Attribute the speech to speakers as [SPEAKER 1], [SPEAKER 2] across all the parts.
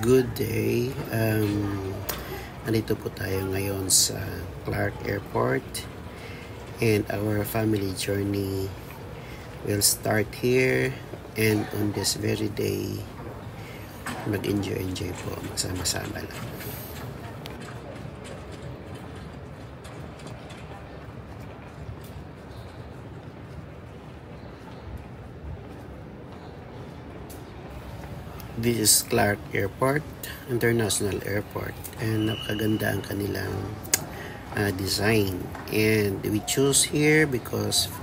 [SPEAKER 1] Good day. Nandito po tayo ngayon sa Clark Airport and our family journey will start here, and on this very day mag-enjoy po, magsama-sama lang. This is Clark Airport, International Airport, and napakaganda ang kanilang design. And we choose here because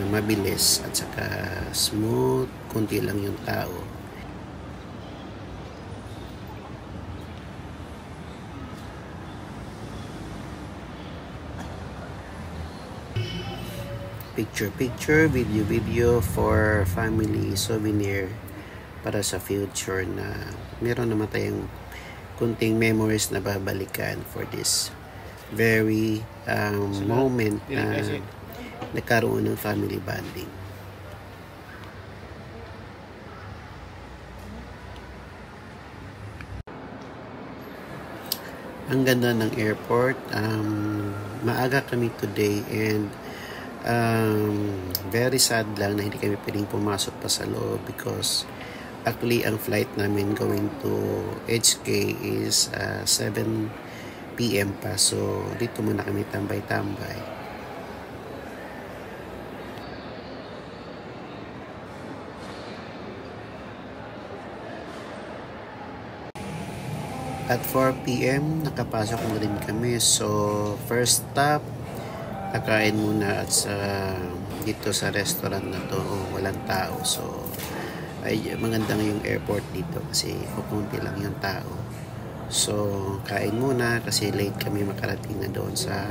[SPEAKER 1] mabilis at saka smooth, kunti lang yung tao. Picture, video for family souvenir para sa future na meron naman tayong kunting memories na babalikan for this very moment na nagkaroon ng family bonding. Ang ganda ng airport. Maaga kami today and very sad lang na hindi kami pwedeng pumasok pa sa loob because actually, ang flight namin going to HK is 7 PM pa. So, dito muna kami tambay-tambay. At 4 PM, nakapasok na rin kami. So, first stop, kakain muna at dito sa restaurant na to, walang tao. So, ay maganda yung airport dito kasi kukunti lang yung tao. So, kain muna kasi late kami makarating na doon sa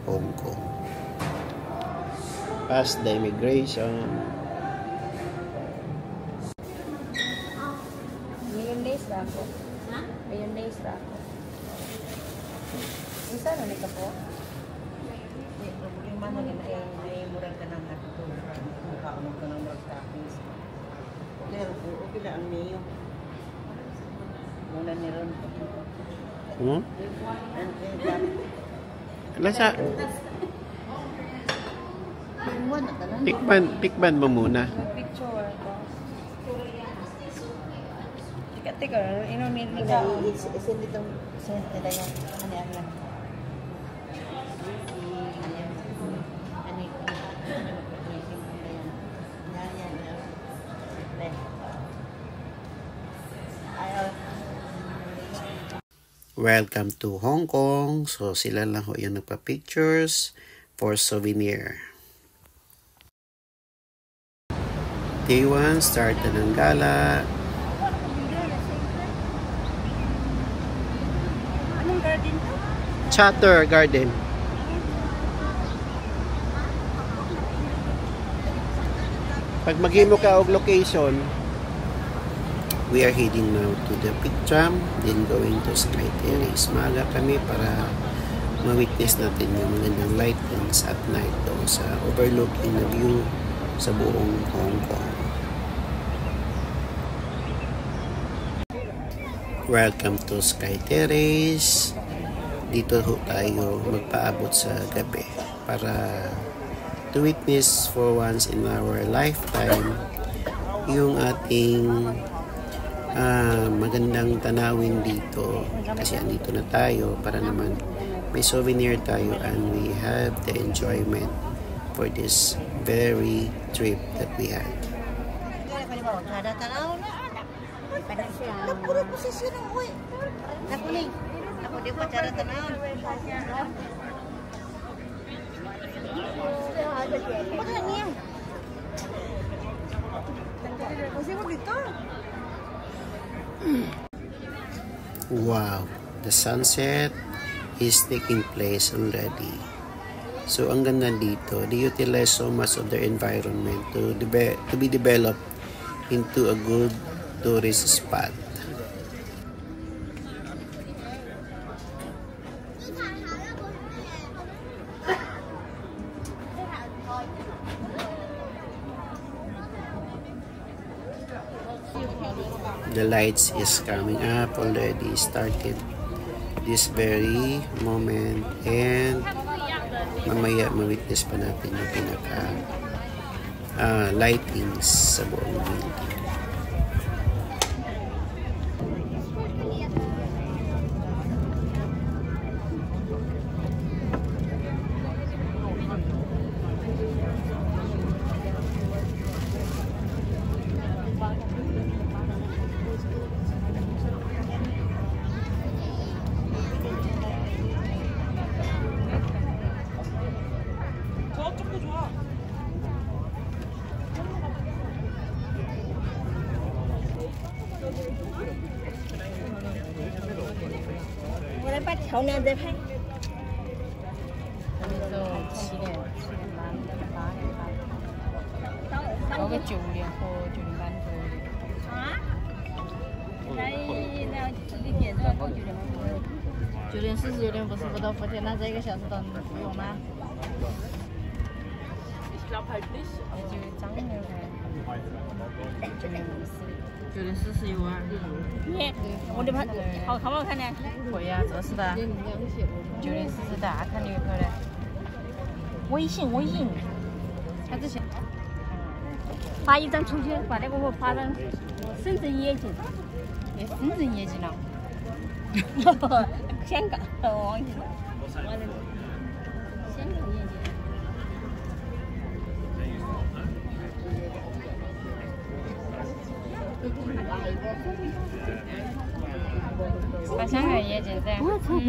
[SPEAKER 1] Hong Kong. Past the immigration.
[SPEAKER 2] Mayonnaise ba ako? Ha? Mayonnaise ba ako? Isa na nika po? Yung mana na ay murag ka ng ato ko. Mukhaunod ka ng murag toppings. Pero okay lang ang mayo. Muna ni Ron.
[SPEAKER 1] Lasa. Tikman mo muna.
[SPEAKER 2] Picture ko. Tika, inunin ka. Isend itong nila yung ano.
[SPEAKER 1] Welcome to Hong Kong. So, sila lang ho yung nagpa-pictures for souvenir. Day 1, start na ng gala.
[SPEAKER 2] Anong garden to?
[SPEAKER 1] Chatter Garden. Pag maghimo ka og location, we are heading now to the Big Tram, then going to Sky Terrace. Maaga kami para ma-witness natin yung magandang lightings at night doon sa overlooking na view sa buong Hong Kong. Welcome to Sky Terrace. Dito ho tayo magpaabot sa gabi para to witness for once in our lifetime yung ating magandang tanawin dito kasi andito na tayo para naman may souvenir tayo and we have the enjoyment for this very trip that we had. Wow, the sunset is taking place already. So, ang ganda dito, they utilize so much of their environment to be developed into a good tourist spot. the lights is coming up already, started this very moment, and mamaya ma-witness pa natin yung pinaka lightings sa buong building.9:40
[SPEAKER 3] 有点不是不到福建，那这1个小时都不用吗？也就涨了9:40有啊。
[SPEAKER 4] 你我的盘好看不好看呢？
[SPEAKER 3] 会呀，这是的。9:40大看牛口的。
[SPEAKER 4] 微信，
[SPEAKER 3] 他之前
[SPEAKER 4] 发一张出去，把那个我发到深圳夜景。
[SPEAKER 3] 深圳夜景了。
[SPEAKER 4] 香港，我忘记了。香港夜景。
[SPEAKER 3] 把香港夜景噻。
[SPEAKER 4] 我钞票。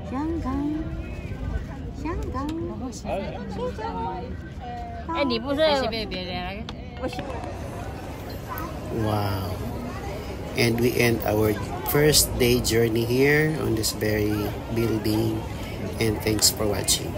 [SPEAKER 4] 香港。哎，你不是？
[SPEAKER 3] 别的那个。
[SPEAKER 4] 不是。
[SPEAKER 1] Wow. And we end our first day journey here on this very building, and thanks for watching.